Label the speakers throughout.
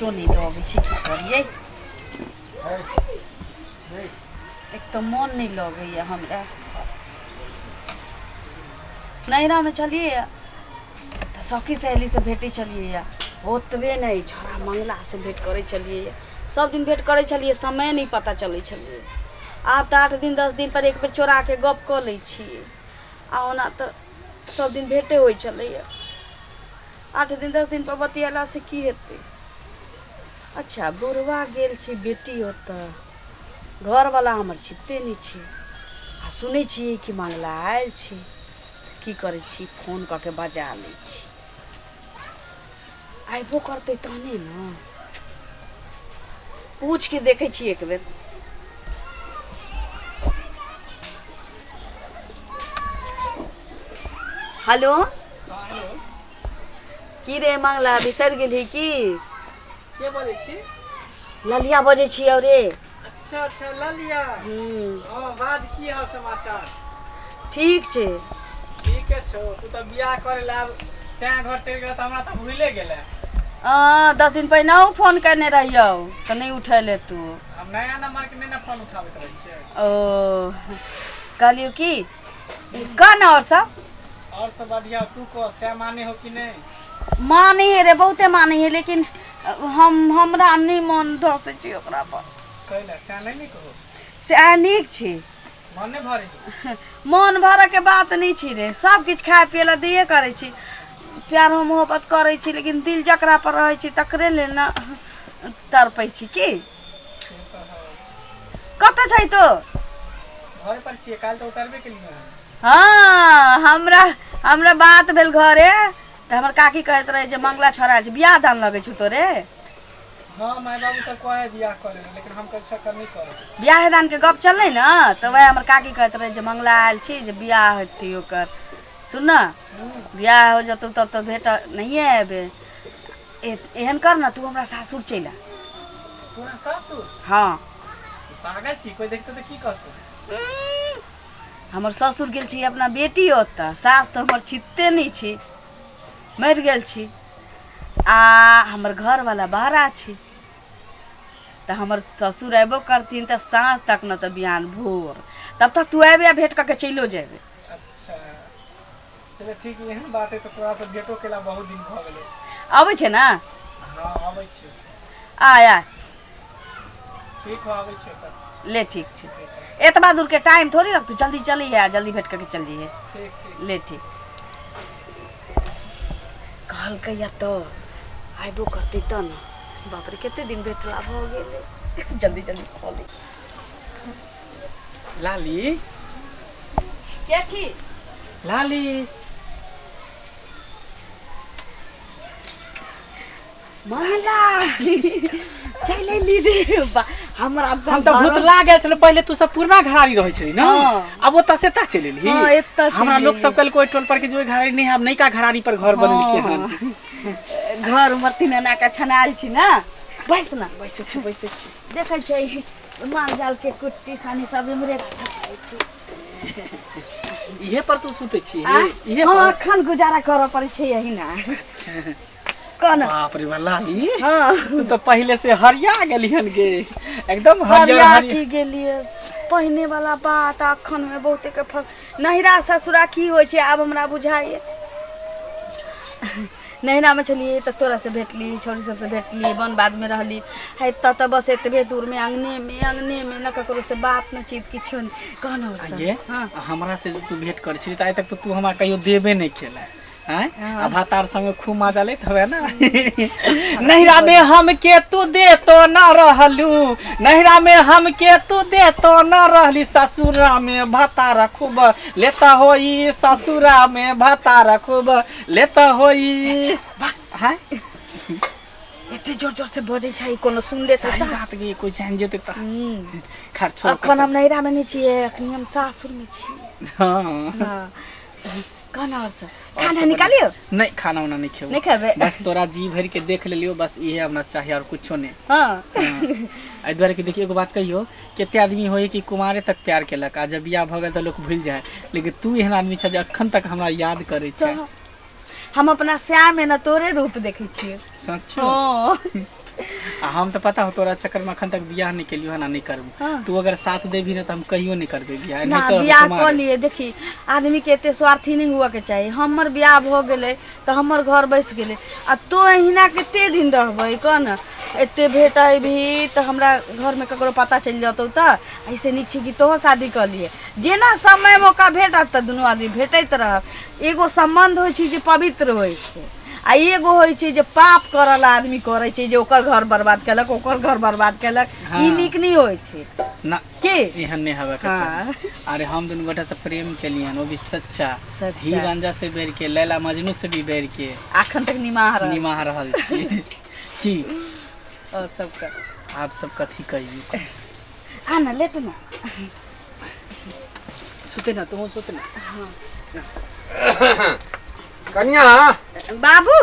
Speaker 1: कुछो नहीं लगे की करिए। एक तो मन नहीं लगे हमरा। नैरा में चलिए तो सखी सहेली से भेटे चलिए, ओतबे नहीं छोरा मंगला से भेंट करे चलिए। सब दिन भेंट करे चलिए, समय नहीं पता चले चलिए। आप तो 8 दिन 10 दिन पर एक बेर चोरा के गप कर ले छिए, ना तो सब दिन भेंटे हो चलिए। 8 दिन 10 दिन पर बतियाला से की हेते। अच्छा बुढ़वा गेल छी बेटी होता, घर वाला हमर छिपते नहीं छी। आ सुने छी कि मंगला आयल छी, की करे छी फोन करके बजा ले छी। आइबो करते तहने न, पूछ के देखे छी एक बेर। हेलो की रे मंगला बिसर गेली की?
Speaker 2: के बोले छी?
Speaker 1: ललिया बजे छी रे।
Speaker 2: अच्छा अच्छा ललिया। हां बाज की हाल समाचार?
Speaker 1: ठीक छे।
Speaker 2: ठीक है छो, तू तो बियाह करे ला से घर चल गेल त हमरा त भूले गेले।
Speaker 1: 10 दिन पहले फोन करने रहियो तो नहीं उठैले तू।
Speaker 2: हम नया नंबर के नहीं फोन उठाबे रहै छियै।
Speaker 1: ओ कहलियो की कन और सब
Speaker 2: बढ़िया। तू को से माने हो कि नहीं?
Speaker 1: माने है रे, बहुते माने है, लेकिन हमरा नहीं मन धसे छी ओकरा पर।
Speaker 2: कहले से नहीं कहो
Speaker 1: से नीक छी,
Speaker 2: मन नहीं भरे।
Speaker 1: मन भर के बात नहीं छी रे। सब किछ खाए पिए ला दिए करे छी, प्यार मोहब्बत करे छी, लेकिन दिल जकरा पर रहे छी तकरे ले ना तरपै छी की। कत छै तो?
Speaker 2: घर पर छी, काल तो उतरबे के लिए।
Speaker 1: हाँ हमरा बात भेल घरे त हमर काकी कहत रहे जे मंगला छोड़ा जे बियाह दान लगे छु तोरे।
Speaker 2: हां माय बाबू सब कहे बियाह करे, लेकिन हम कैसे कर नहीं करे।
Speaker 1: बियाह दान के गप चलले न, त वह हमर काकी कहत रहे जे मंगला आयल छी जे बियाह हेती ओकर। सुन न, बियाह हो जतो तब तो भेट नहीं आबे। एहन कर न, तू हमरा सासुर चला।
Speaker 2: तोरा सासुर?
Speaker 1: हाँ
Speaker 2: पागल छी, कोई देखते तो की कहतो।
Speaker 1: हमर ससुर गेल छी अपना बेटी ओता, सास तो हमर छिते नहीं छी, मर गेल छी। आ हमर घर वाला बाहरा छी, त हमर ससुर एबो करतीन त सांझ तक न त बिहान भोर, तब तक तू आबे भेंट करके चलो जाबे।
Speaker 2: अच्छा चलो ठीक है, एहन बात है तो तोरा से भेटो केला बहुत दिन भ गेले।
Speaker 1: आबै छे ना?
Speaker 2: हां आबै छी।
Speaker 1: आ
Speaker 2: ठीक हो आबै छी त
Speaker 1: ले ठीक छे। एतबा दूर के टाइम थोड़ी रख, तू जल्दी चली है, जल्दी भेंट करके चल जी है।
Speaker 2: ठीक ठीक
Speaker 1: ले ठीक। कहल कहिया तो आइबो करते त न। बाप रे केते दिन भेटला भ गेले। जल्दी जल्दी खोली।
Speaker 2: लाली
Speaker 1: के छी?
Speaker 2: लाली
Speaker 1: मंगला चले ली रे बा। हमरा
Speaker 2: हम तो भूत लागल छलो। पहले तू सब पुरना घरारी रहे छली ना, अब वो तसेता चलेली। हमरा लोग सब कल कोई टोल पर के जो घरारी नहीं, अब नैका घरारी पर घर बनल के हन।
Speaker 1: घर मरती ना का छनाल छी ना। बैस ना,
Speaker 2: बैसे छी
Speaker 1: देखे छै माल जाल के कुट्टी सानी सब हमरे खाइ छी।
Speaker 2: इहे पर तू सुते छी?
Speaker 1: इहे पर अखन गुजारा कर पड़े छै यही ना। कौन
Speaker 2: बाप रे लाली,
Speaker 1: हां
Speaker 2: तू तो पहले से हरिया गेलिहन गे, एकदम
Speaker 1: हरिया की गेलिए। पहने वाला बात अखन में बहुते के फर्क। नहिरा ससुरा की होय छै आब हमरा बुझाइए। नैना में चलिए तो तोरा से भेटली, छोरी सब से भेटली, वन बाद में रहली है त बस एतबे दूर में अंगने में न ककरो से बात न चीत किछो न कहना।
Speaker 2: आगे हमरा से तू भेंट कर छी त आइ तक तो तू हमरा कहियो देबे नहीं केला हैं। अब तार संगे खूब मजा लेत हवे ना। नहिरा में हम के तू दे तो ना रहलू, नहिरा में हम के तू दे तो ना रहली, ससुरा में भतारा खूब लेता होई, ससुरा में भतारा खूब लेता होई। हां
Speaker 1: एते जोर जोर से बजे छै, कोनो सुन ले त
Speaker 2: बात के कोई जान जेते त खर्च।
Speaker 1: अखन हम नहिरा में नहीं छिए, अखन हम सासुर में छी।
Speaker 2: हां
Speaker 1: खाना खाना निकालियो? नहीं
Speaker 2: खाना वाना नहीं खेबो,
Speaker 1: नहीं खेबे,
Speaker 2: बस तोरा जी भर के देख लियो, बस ये हमरा चाहिए और कुछो नहीं।
Speaker 1: हां
Speaker 2: आई द्वारे के देखिए एगो बात कहियो, केते आदमी होय कि कुमारे तक प्यार केलक, आ जब बियाह भ गेल त लोग भूल जाए, लेकिन तू एहन आदमी छ जे अखन तक हमरा याद करे छै।
Speaker 1: हम अपना श्याम में न तोरे रूप देखै छियै।
Speaker 2: सच्चो? हम तो पता हो तोरा चक्कर में अखन तक बियाह नहीं केलियो ना नहीं करबू।
Speaker 1: हाँ।
Speaker 2: तू अगर साथ देबी ना तो हम कहियो नहीं करबे बियाह।
Speaker 1: ना
Speaker 2: नहीं तो
Speaker 1: बियाह
Speaker 2: तुम्हारे-
Speaker 1: कर लिए देखी आदमी के एते स्वार्थी नहीं हुआ के चाहिए। हमर बियाह हो गेले तो हमर घर बस गेले आ तो अहिना कते दिन रहबै कौन एते भेटै भी तो हमरा घर में ककरो पता चल जातौ त ऐसे नीक छै कि तोहो शादी कर लिए जेना समय मौका भेटत त दुनू आदमी भेटैत रहब। एगो संबंध होइ छै जे पवित्र होइ छै आ एगो होइ छै जे पाप करल आदमी करै छै जे ओकर घर बर्बाद केलक ओकर घर बर्बाद केलक।
Speaker 2: हाँ।
Speaker 1: ई नीक नहीं होइ छै
Speaker 2: ना
Speaker 1: के
Speaker 2: एहन नहीं हवे के
Speaker 1: हाँ।
Speaker 2: चाहिए। अरे हम दुनू गोटा तो प्रेम केलियन वो भी सच्चा
Speaker 1: सच्चा।
Speaker 2: हीर रांझा से बेर के लैला मजनू से भी बेर के
Speaker 1: अखन तक निमाह रह
Speaker 2: निमाह रहल छी की
Speaker 1: और सबका
Speaker 2: आप सब कथी कहिए
Speaker 1: आ ना ले तो ना
Speaker 2: सुते ना तुम सुते ना।
Speaker 3: कन्या
Speaker 1: बाबू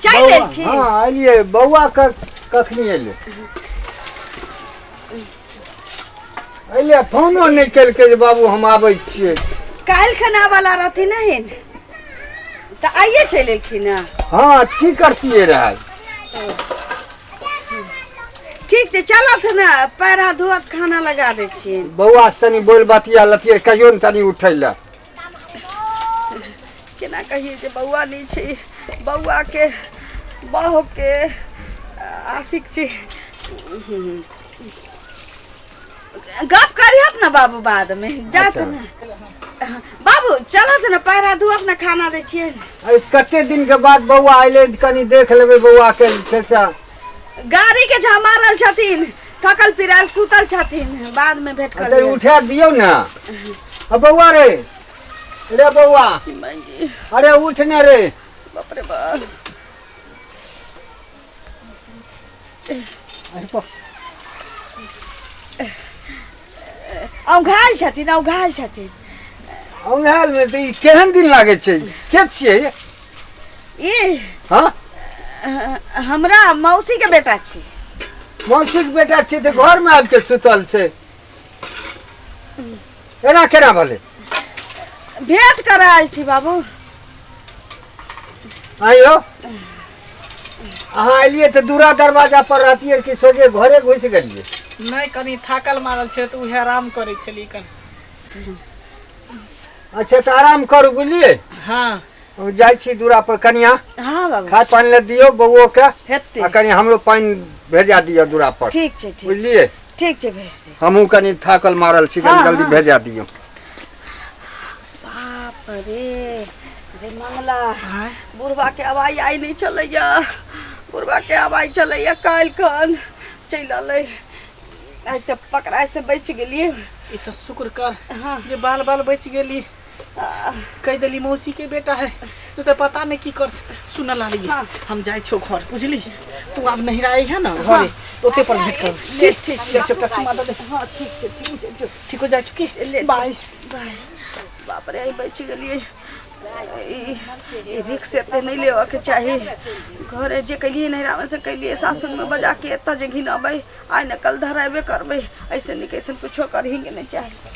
Speaker 1: चाय ले
Speaker 3: बौआ, हाँ अलिए बौआ कखनी अयले अयले फोनो नहीं केलकै जे बाबू हम आबै छियै।
Speaker 1: काल खना वाला रहती नहीं तो आइए चल एलखिन ना।
Speaker 3: हाँ की करतिए रहे
Speaker 1: ठीक छै चलत ना पैर हाथ धोत खाना लगा दै छियै।
Speaker 3: बौआ से तनी बोल बतिया लतिए कहियो ने तनी उठै ला।
Speaker 1: केना कहिए जे बौआ नहीं छै बौआ के बहू के आशिक छै। गप करियत ना बाबू बाद में जात
Speaker 3: अच्छा।
Speaker 1: ना बाबू चलत ना पैर हाथ धोत ना खाना दै छियै।
Speaker 3: अरे कते दिन के बाद बौआ अयले कनी देख लेबै बौआ के चाचा।
Speaker 1: गाड़ी के झमारल छथिन थकल पिराल सुतल छथिन बाद में भेंट कर
Speaker 3: अरे उठा दियो ना। अब बौआ रे बौआ अरे उठ ना रे।
Speaker 1: बाप रे बाप औघाल छथिन
Speaker 3: औंघाल में तो ई केहन दिन लागे छै के छियै
Speaker 1: ये
Speaker 3: हाँ
Speaker 1: हमरा मौसी के बेटा छी।
Speaker 3: मौसी के बेटा छियै तो घर में आबि के सुतल छै एना केना भले
Speaker 1: भेंट कर आयल छी बाबू।
Speaker 3: आइयो अहाँ एलिए तो दूरा दरवाजा पर रहतियै कि सोझे घरे घुस गेलिए।
Speaker 2: नहीं कनी थाकल मारल छे तो उहे आराम करे छली कनी।
Speaker 3: अच्छा तो आराम करू बुझलिए।
Speaker 2: हाँ
Speaker 3: हम जाइ छी दूरा पर कनिया
Speaker 1: हाँ बाबू
Speaker 3: खाद पानी ले दियो बउओ के
Speaker 1: हेते
Speaker 3: आ कनी हमरो पानी भेजा दियो दूरा पर
Speaker 1: ठीक छै
Speaker 3: बुझलिए।
Speaker 1: ठीक छै भेज
Speaker 3: हमहू कनी थाकल मारल छी कनी
Speaker 1: हाँ,
Speaker 3: जल्दी
Speaker 1: हाँ।
Speaker 3: भेजा दियो।
Speaker 1: बाप रे रे मंगला बुढ़वा के आवाज आई नहीं चलैया बुढ़वा के आवाज चलैया काल खन चल अलै आई तो पकड़ा से बच गेलिए।
Speaker 2: ई तो शुक्र कर
Speaker 1: हाँ
Speaker 2: ये बाल बाल बच गेली। कह देली मौसी के बेटा है तू तो पता नहीं की कर सुन लाली।
Speaker 1: हाँ।
Speaker 2: हम जाय छो घर बुझली तू अब नहीं आई है ना
Speaker 1: हाँ।
Speaker 2: घरे ओते पर भेंट कर
Speaker 1: ठीक
Speaker 2: ले छोटा सा माता दे
Speaker 1: हाँ ठीक छै जो
Speaker 2: ठीक हो जाय छुकी
Speaker 1: ले
Speaker 2: बाय।
Speaker 1: बाय बाप रे आई बच गेलिए। रिक्स एते नहीं लेवा के चाही घरे जे कलिए नहिरा में से कलिए सासन में बजा के एत जे घिनबै आइ न कल धराबे करबै ऐसे नहीं कैसे कुछो करही के नहीं चाही।